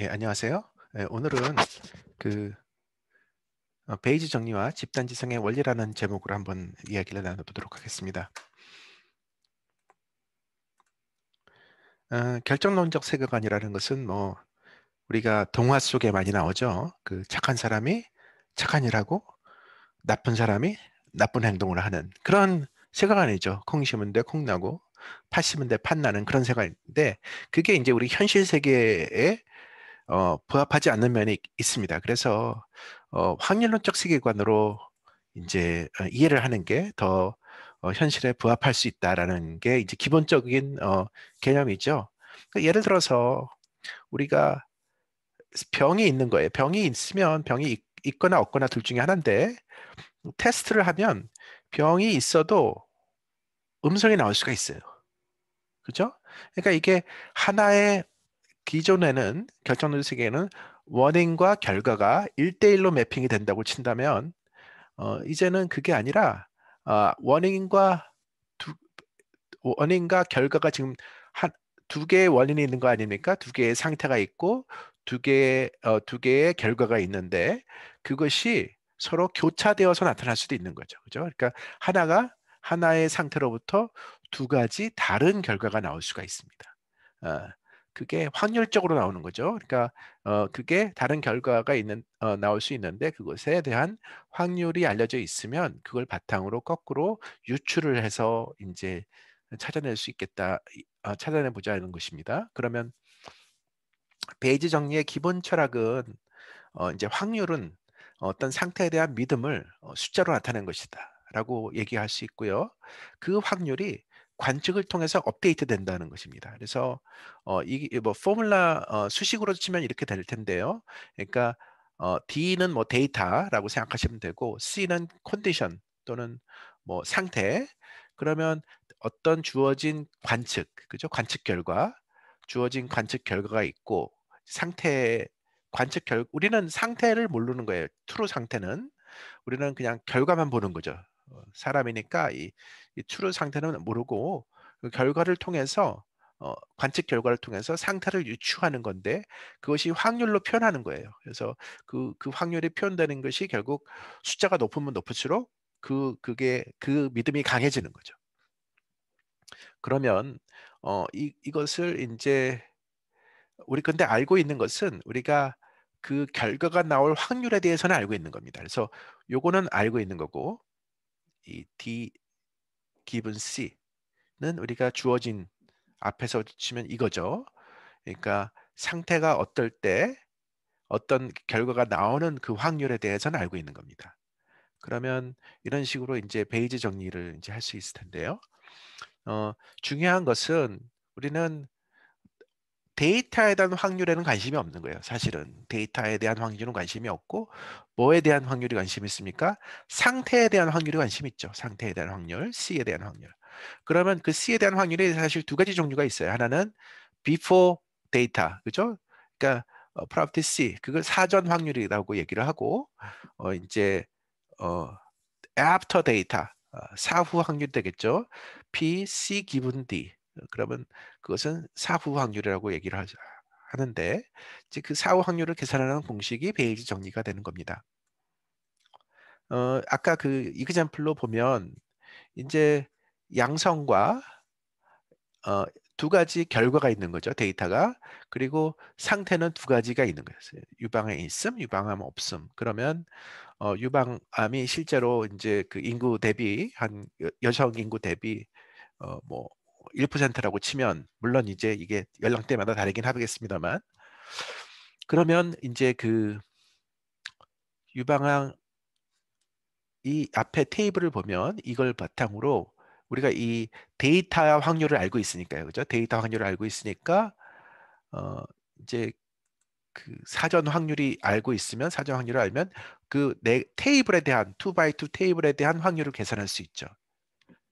예, 안녕하세요. 예, 오늘은 그 베이지 정리와 집단 지성의 원리라는 제목으로 한번 이야기를 나눠보도록 하겠습니다. 결정론적 세계관이라는 것은 뭐 우리가 동화 속에 많이 나오죠. 그 착한 사람이 착한 일하고 나쁜 사람이 나쁜 행동을 하는 그런 세계관이죠. 콩 심은 데 콩 나고 팥 심은 데 팥 나는 그런 세계관인데, 그게 이제 우리 현실 세계에 부합하지 않는 면이 있습니다. 그래서 확률론적 세계관으로 이제 이해를 하는 게 더 현실에 부합할 수 있다라는 게 이제 기본적인 개념이죠. 그러니까 예를 들어서 우리가 병이 있는 거예요. 병이 있으면 병이 있거나 없거나 둘 중에 하나인데, 테스트를 하면 병이 있어도 음성이 나올 수가 있어요. 그죠? 그러니까 이게 하나의, 기존에는 결정론 세계에는 원인과 결과가 1대1로 매핑이 된다고 친다면, 이제는 그게 아니라 원인과 두, 원인과 결과가 지금 한 두 개의 원인이 있는 거 아닙니까? 두 개의 상태가 있고 두 개의 결과가 있는데, 그것이 서로 교차되어서 나타날 수도 있는 거죠. 그죠? 그러니까 하나의 상태로부터 두 가지 다른 결과가 나올 수가 있습니다. 어, 그게 확률적으로 나오는 거죠. 그러니까 그게 다른 결과가 나올 수 있는데, 그것에 대한 확률이 알려져 있으면 그걸 바탕으로 거꾸로 유추를 해서 이제 찾아낼 수 있겠다, 찾아내 보자는 것입니다. 그러면 베이지 정리의 기본 철학은 이제 확률은 어떤 상태에 대한 믿음을 숫자로 나타낸 것이다라고 얘기할 수 있고요. 그 확률이 관측을 통해서 업데이트 된다는 것입니다. 그래서 이게 뭐 포뮬라 수식으로 치면 이렇게 될 텐데요. 그러니까 D는 뭐 데이터라고 생각하시면 되고, C는 컨디션 또는 뭐 상태. 그러면 어떤 주어진 관측, 그죠? 주어진 관측 결과가 있고, 상태 우리는 상태를 모르는 거예요. 트루 상태는 우리는 그냥 결과만 보는 거죠. 사람이니까 이 트루 상태는 모르고 그 결과를 통해서 관측 결과를 통해서 상태를 유추하는 건데, 그것이 확률로 표현하는 거예요. 그래서 그 확률이 표현되는 것이 결국 숫자가 높으면 높을수록 그 믿음이 강해지는 거죠. 그러면 이것을 이제 우리 근데 알고 있는 것은, 우리가 그 결과가 나올 확률에 대해서는 알고 있는 겁니다. 그래서 요거는 알고 있는 거고, 이 D 기분 C는 우리가 주어진, 앞에서 치면 이거죠. 그러니까 상태가 어떨 때 어떤 결과가 나오는 그 확률에 대해서는 알고 있는 겁니다. 그러면 이런 식으로 이제 베이지 정리를 이제 할 수 있을 텐데요. 중요한 것은, 우리는 데이터에 대한 확률에는 관심이 없는 거예요. 사실은 데이터에 대한 확률은 관심이 없고, 뭐에 대한 확률이 관심이 있습니까? 상태에 대한 확률이 관심이 있죠. 상태에 대한 확률, C에 대한 확률. 그러면 그 C에 대한 확률이 사실 두 가지 종류가 있어요. 하나는 before data, 그죠? 그러니까 probability C, 그걸 사전 확률이라고 얘기를 하고, 이제 어, after data, 사후 확률이 되겠죠. P, C 기분 D. 그러면 그것은 사후 확률이라고 얘기를 하는데, 이제 그 사후 확률을 계산하는 공식이 베이지 정리가 되는 겁니다. 아까 그 이그젬플로 보면 이제 양성과 어, 두 가지 결과가 있는 거죠. 데이터가. 그리고 상태는 두 가지가 있는 거예요. 유방암 있음, 유방암 없음. 그러면 유방암이 실제로 이제 그 인구 대비 한 여성 인구 대비 뭐 1%라고 치면, 물론 이제 이게 연령대마다 다르긴 하겠습니다만, 그러면 이제 그 유방암, 이 앞에 테이블을 보면 이걸 바탕으로 우리가 이 데이터 확률을 알고 있으니까요. 그죠? 데이터 확률을 알고 있으니까 어 이제 그 사전 확률이 알고 있으면, 사전 확률을 알면 그 내 테이블에 대한 2x2 테이블에 대한 확률을 계산할 수 있죠.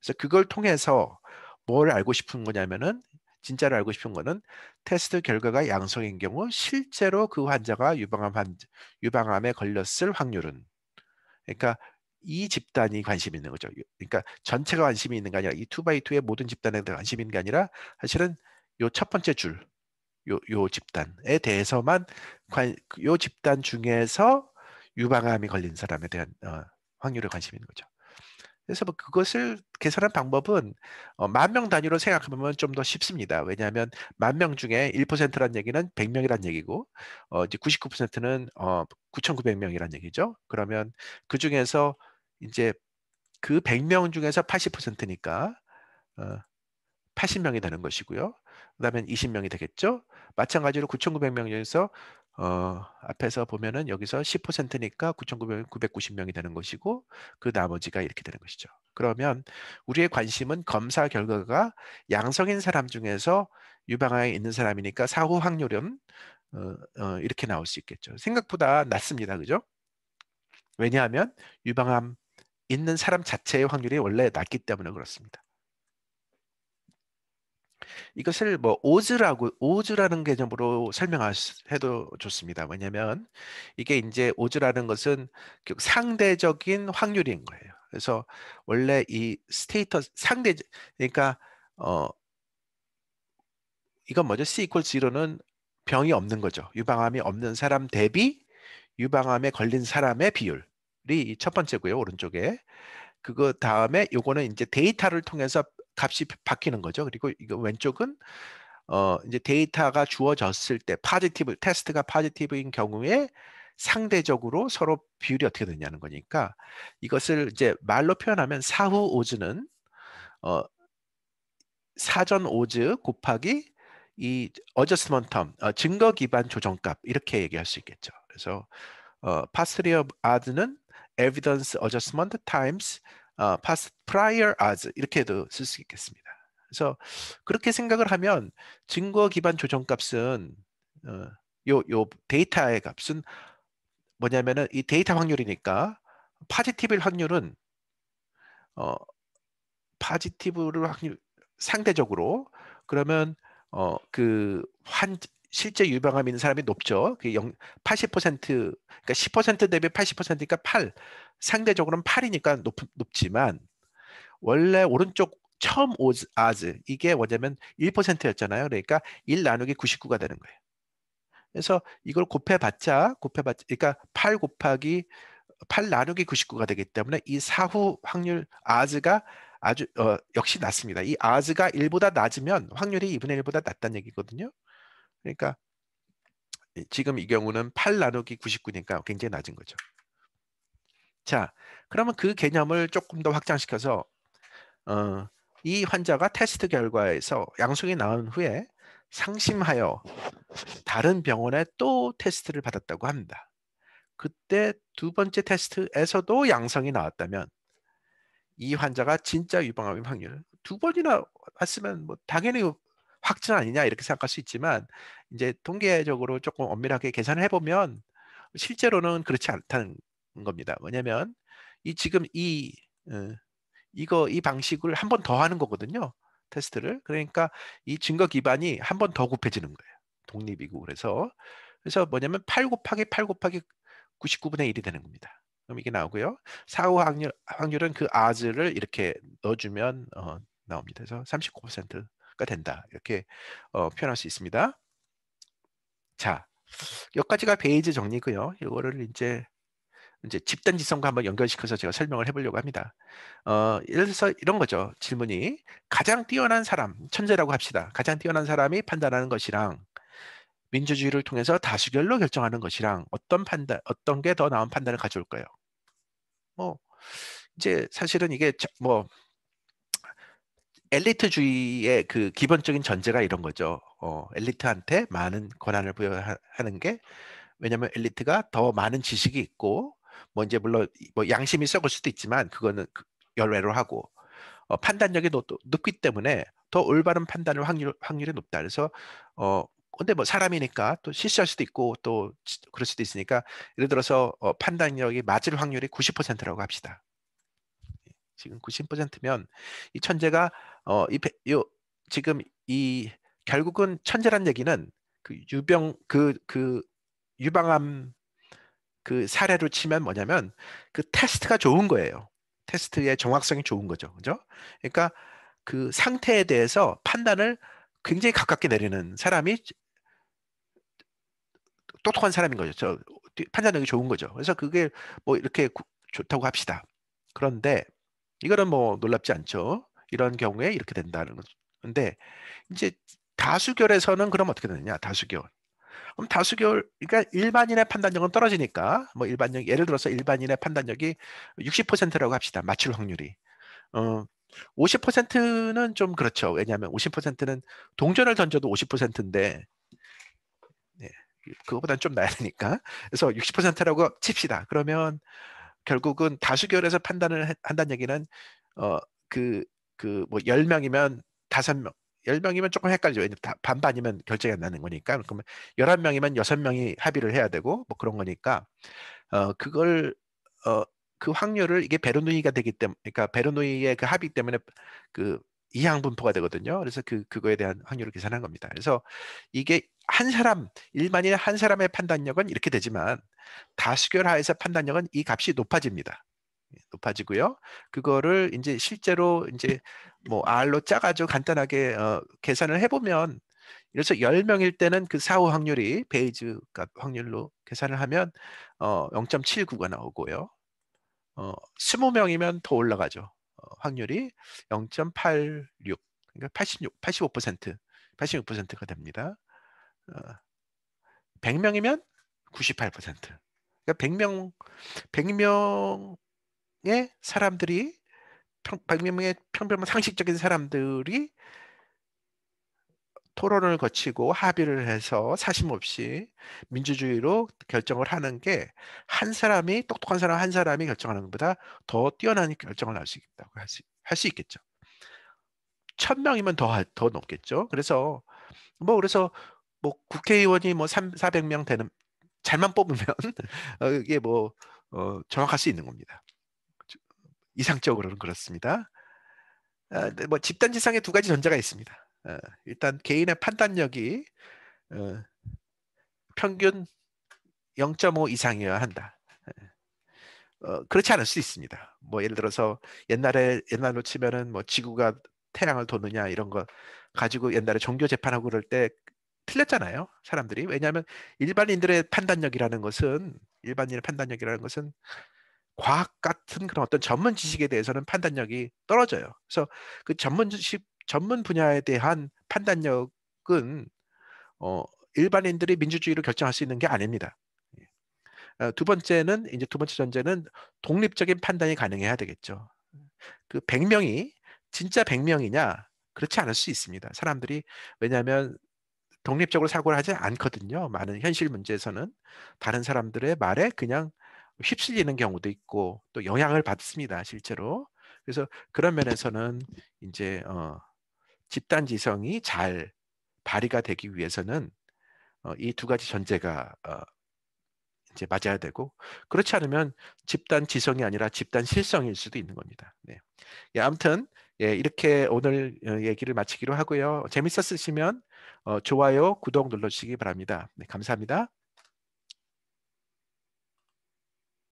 그래서 그걸 통해서 뭘 알고 싶은 거냐면은, 진짜로 알고 싶은 거는 테스트 결과가 양성인 경우 실제로 그 환자가 유방암에 걸렸을 확률은, 그러니까 이 집단이 관심 있는 거죠. 그러니까 전체가 관심이 있는 게 아니라 이 2x2의 모든 집단에 대한 관심이 있는 게 아니라, 사실은 요 첫 번째 줄, 요 집단에 대해서만 요 집단 중에서 유방암이 걸린 사람에 대한 확률에 관심이 있는 거죠. 그래서 뭐 그것을 개선한 방법은 10,000명 단위로 생각해보면 좀 더 쉽습니다. 왜냐하면 10,000명 중에 1%란 얘기는 100명이란 얘기고 이제 99%는 9,900명이란 얘기죠. 그러면 그 중에서 이제 그 100명 중에서 80%니까 80명이 되는 것이고요. 그다음에 20명이 되겠죠. 마찬가지로 9,900명 중에서 앞에서 보면은 여기서 10%니까 9,900, 990명이 되는 것이고 그 나머지가 이렇게 되는 것이죠. 그러면 우리의 관심은 검사 결과가 양성인 사람 중에서 유방암에 있는 사람이니까 사후 확률은 이렇게 나올 수 있겠죠. 생각보다 낮습니다. 그죠? 왜냐하면 유방암 있는 사람 자체의 확률이 원래 낮기 때문에 그렇습니다. 이것을 뭐 오즈라는 개념으로 설명해도 좋습니다. 왜냐하면 이게 이제 오즈라는 것은 상대적인 확률인 거예요. 그래서 원래 이 스테이터스 그러니까 어 이건 뭐죠? C equals 0는 병이 없는 거죠. 유방암이 없는 사람 대비 유방암에 걸린 사람의 비율이 첫 번째고요. 오른쪽에. 그거 다음에 요거는 이제 데이터를 통해서 값이 바뀌는 거죠. 그리고 이거 왼쪽은 이제 데이터가 주어졌을 때 테스트가 파지티브인 경우에 상대적으로 서로 비율이 어떻게 되냐는 거니까 이것을 이제 말로 표현하면 사후 오즈는 어, 사전 오즈 곱하기 이 어저스먼트 텀, 증거 기반 조정값 이렇게 얘기할 수 있겠죠. 그래서 posterior odds는 evidence adjustment times prior odds 이렇게도 쓸 수 있겠습니다. 그래서 그렇게 생각을 하면 증거 기반 조정값은 요 데이터의 값은 뭐냐면은 이 데이터 확률이니까 파지티브일 확률은 어, 파지티브를 확률 상대적으로 그러면 그 실제 유방암 있는 사람이 높죠. 그 80% 그러니까 10% 대비 80%니까 8. 상대적으로는 8이니까 높지만 원래 오른쪽 처음 아즈 이게 뭐냐면 1%였잖아요. 그러니까 1 나누기 99가 되는 거예요. 그래서 이걸 곱해봤자 그러니까 8 곱하기 8 나누기 99가 되기 때문에 이 사후 확률 아즈가 아주 역시 낮습니다. 이 아즈가 1보다 낮으면 확률이 2분의 1보다 낮다는 얘기거든요. 그러니까 지금 이 경우는 8 나누기 99니까 굉장히 낮은 거죠. 자, 그러면 그 개념을 조금 더 확장시켜서 이 환자가 테스트 결과에서 양성이 나온 후에 상심하여 다른 병원에 또 테스트를 받았다고 합니다. 그때 두 번째 테스트에서도 양성이 나왔다면 이 환자가 진짜 유방암의 확률 두 번이나 왔으면 뭐 당연히 확진 아니냐 이렇게 생각할 수 있지만 이제 통계적으로 조금 엄밀하게 계산을 해보면 실제로는 그렇지 않다는 겁니다. 왜냐하면 지금 이 방식을 한 번 더 하는 거거든요. 테스트를. 그러니까 이 증거 기반이 한 번 더 곱해지는 거예요. 독립이고 그래서 뭐냐면 8 곱하기 8 곱하기 99분의 1이 되는 겁니다. 그럼 이게 나오고요. 사후 확률은 그 아즈를 이렇게 넣어주면 나옵니다. 그래서 39%가 된다. 이렇게 표현할 수 있습니다. 자, 여기까지가 베이즈 정리고요. 이거를 이제 집단 지성과 한번 연결시켜서 제가 설명을 해보려고 합니다. 예를 들어서 이런 거죠. 질문이 가장 뛰어난 사람, 천재라고 합시다. 가장 뛰어난 사람이 판단하는 것이랑 민주주의를 통해서 다수결로 결정하는 것이랑 어떤 게 더 나은 판단을 가져올까요? 뭐 이제 사실은 이게 뭐 엘리트주의의 그 기본적인 전제가 이런 거죠. 엘리트한테 많은 권한을 부여하는 게 왜냐하면 엘리트가 더 많은 지식이 있고 뭐 이제 물론 뭐 양심이 썩을 수도 있지만 그거는 열외로 하고 판단력이 높기 때문에 더 올바른 판단을 확률이 높다. 그래서 근데 뭐 사람이니까 또 실수할 수도 있고 또 그럴 수도 있으니까 예를 들어서 판단력이 맞을 확률이 90%라고 합시다. 지금 90%면 이 천재가 지금 이 결국은 천재란 얘기는 그 유방암 그 사례로 치면 뭐냐면 그 테스트가 좋은 거예요. 테스트의 정확성이 좋은 거죠. 그죠? 그러니까 그 상태에 대해서 판단을 굉장히 가깝게 내리는 사람이 똑똑한 사람인 거죠. 판단력이 좋은 거죠. 그래서 그게 뭐 이렇게 좋다고 합시다. 그런데 이거는 뭐 놀랍지 않죠. 이런 경우에 이렇게 된다는 거죠. 근데 이제 다수결에서는 그럼 어떻게 되느냐? 다수결. 그럼 다수결, 그러니까 일반인의 판단력은 떨어지니까 뭐 일반력, 예를 들어서 일반인의 판단력이 60%라고 합시다. 맞출 확률이. 어, 50%는 좀 그렇죠. 왜냐하면 50%는 동전을 던져도 50%인데 그거보다는 좀 나야 되니까. 그래서 60%라고 칩시다. 그러면 결국은 다수결에서 판단을 한다는 얘기는 어, 그, 뭐 10명이면 5명, 10명이면 조금 헷갈리죠. 왜냐면 반반이면 결정이 안 나는 거니까. 그러면 11명이면 6명이 합의를 해야 되고 뭐 그런 거니까 그걸 어, 그 확률을 이게 베르누이가 되기 때문에 그러니까 베르누이의 그 합의 때문에 그 이항 분포가 되거든요. 그래서 그거에 대한 확률을 계산한 겁니다. 그래서 이게 한 사람 일반인의 한 사람의 판단력은 이렇게 되지만 다수결 하에서 판단력은 이 값이 높아집니다. 높아지고요. 그거를 이제 실제로 이제 뭐 R로 짜가지고 간단하게 계산을 해보면 그래서 10명일 때는 그 사후 확률이 베이즈 값 확률로 계산을 하면 0.79가 나오고요. 20명이면 더 올라가죠. 확률이 0.86, 그러니까 85%, 86%가 됩니다. 100명이면 98%. 그러니까 100명의 사람들이 100명의 평범한 상식적인 사람들이 토론을 거치고 합의를 해서 사심 없이 민주주의로 결정을 하는 게 한 사람이 똑똑한 사람 한 사람이 결정하는 것보다 더 뛰어난 결정을 할 수 있다고 할 수 있겠죠. 1000명이면 더 높겠죠. 그래서 뭐 국회의원이 뭐 400명 되는 잘만 뽑으면 이게 뭐 정확할 수 있는 겁니다. 이상적으로는 그렇습니다. 근데 뭐 집단지성에 두 가지 전제가 있습니다. 일단 개인의 판단력이 어, 평균 0.5 이상이어야 한다. 그렇지 않을 수 있습니다. 뭐 예를 들어서 옛날로 치면은 뭐 지구가 태양을 도느냐 이런 거 가지고 옛날에 종교 재판하고 그럴 때 틀렸잖아요. 사람들이. 왜냐하면 일반인의 판단력이라는 것은 과학 같은 그런 어떤 전문 지식에 대해서는 판단력이 떨어져요. 그래서 그 전문 분야에 대한 판단력은 어, 일반인들이 민주주의로 결정할 수 있는 게 아닙니다. 두 번째 전제는 독립적인 판단이 가능해야 되겠죠. 그 100명이 진짜 100명이냐? 그렇지 않을 수 있습니다. 사람들이 왜냐하면 독립적으로 사고를 하지 않거든요. 많은 현실 문제에서는 다른 사람들의 말에 그냥 휩쓸리는 경우도 있고 또 영향을 받습니다. 실제로. 그래서 그런 면에서는 이제 집단 지성이 잘 발휘가 되기 위해서는 이 두 가지 전제가 이제 맞아야 되고 그렇지 않으면 집단 지성이 아니라 집단 실성일 수도 있는 겁니다. 네. 예, 아무튼 예, 이렇게 오늘 얘기를 마치기로 하고요. 재밌었으시면 좋아요, 구독 눌러주시기 바랍니다. 네, 감사합니다.